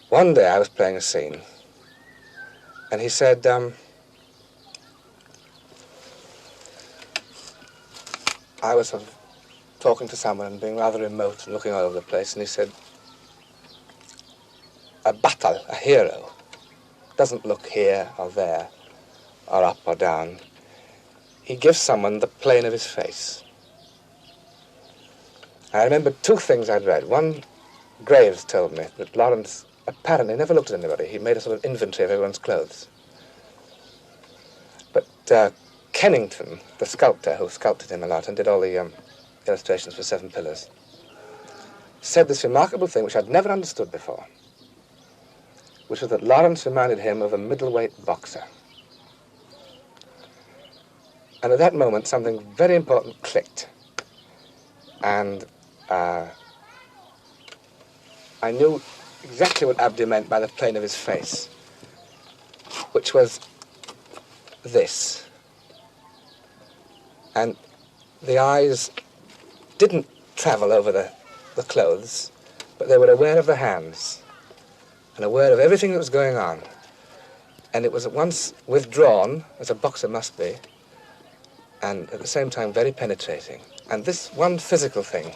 One day I was playing a scene, and he said, I was sort of talking to someone and being rather remote and looking all over the place, and he said, a battle, a hero, doesn't look here or there, or up or down. He gives someone the plane of his face. I remember two things I'd read. One, Graves told me that Lawrence apparently never looked at anybody. He made a sort of inventory of everyone's clothes. But Kennington, the sculptor who sculpted him a lot and did all the illustrations for Seven Pillars, said this remarkable thing which I'd never understood before, which was that Lawrence reminded him of a middleweight boxer. And at that moment, something very important clicked. And I knew exactly what Abdi meant by the plane of his face, which was this. And the eyes didn't travel over the clothes, but they were aware of the hands and aware of everything that was going on. And it was at once withdrawn, as a boxer must be, and at the same time very penetrating. And this one physical thing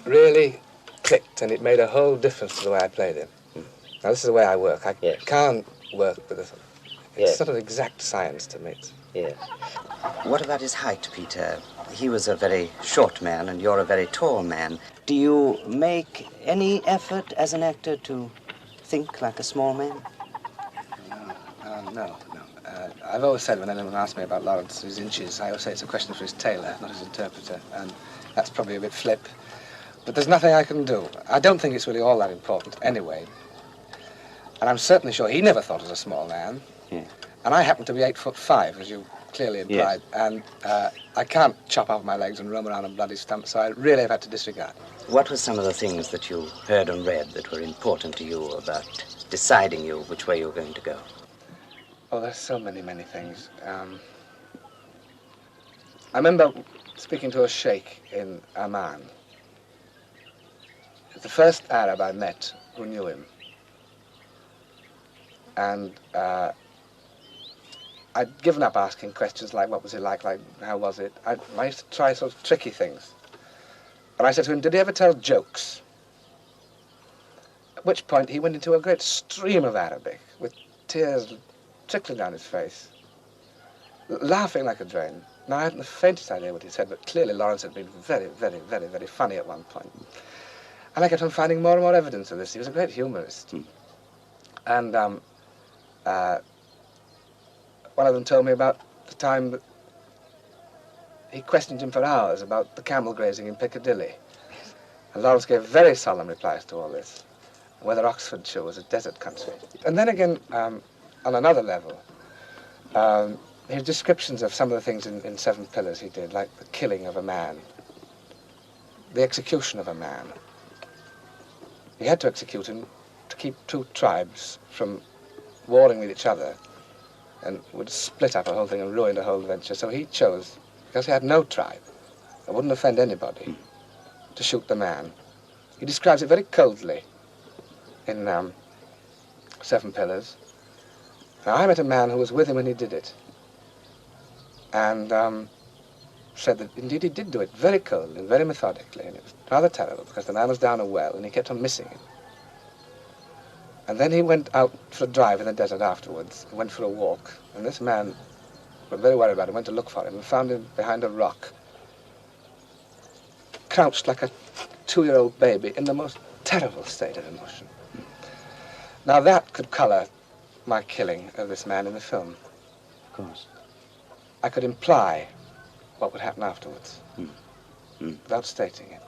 really clicked, and it made a whole difference to the way I played it. Now, this is the way I work. I can't work with this. It's sort of exact science to me. Yes. What about his height, Peter? He was a very short man, and you're a very tall man. Do you make any effort as an actor to think like a small man? No. I've always said when anyone asks me about Lawrence's inches, I always say it's a question for his tailor, not his interpreter, and that's probably a bit flip. But there's nothing I can do. I don't think it's really all that important anyway. And I'm certainly sure he never thought as a small man. Yeah. And I happen to be 8'5", as you clearly implied. Yes. And I can't chop off my legs and roam around on bloody stumps, so I really have had to disregard. What were some of the things that you heard and read that were important to you about deciding which way you were going to go? Oh, there's so many things. I remember speaking to a sheikh in Amman. The first Arab I met who knew him. And I'd given up asking questions like, what was it like how was it? I used to try sort of tricky things. And I said to him, did he ever tell jokes? At which point he went into a great stream of Arabic, with tears trickling down his face, laughing like a drain. Now, I hadn't the faintest idea what he said, but clearly Lawrence had been very funny at one point. And I kept on finding more and more evidence of this. He was a great humorist. And one of them told me about the time that he questioned him for hours about the camel grazing in Piccadilly. And Lawrence gave very solemn replies to all this, whether Oxfordshire was a desert country. And then again, on another level, his descriptions of some of the things in Seven Pillars he did, like the killing of a man, the execution of a man. He had to execute him to keep two tribes from warring with each other, and would split up a whole thing and ruin the whole adventure. So he chose, because he had no tribe, and wouldn't offend anybody, to shoot the man. He describes it very coldly in Seven Pillars. Now, I met a man who was with him when he did it, and said that indeed he did do it very coldly and very methodically, and it was rather terrible because the man was down a well and he kept on missing him. And then he went out for a drive in the desert afterwards, and went for a walk, and this man, was very worried about him, went to look for him and found him behind a rock, crouched like a 2-year-old baby in the most terrible state of emotion. Now that could colour my killing of this man in the film. Of course. I could imply what would happen afterwards, without stating it.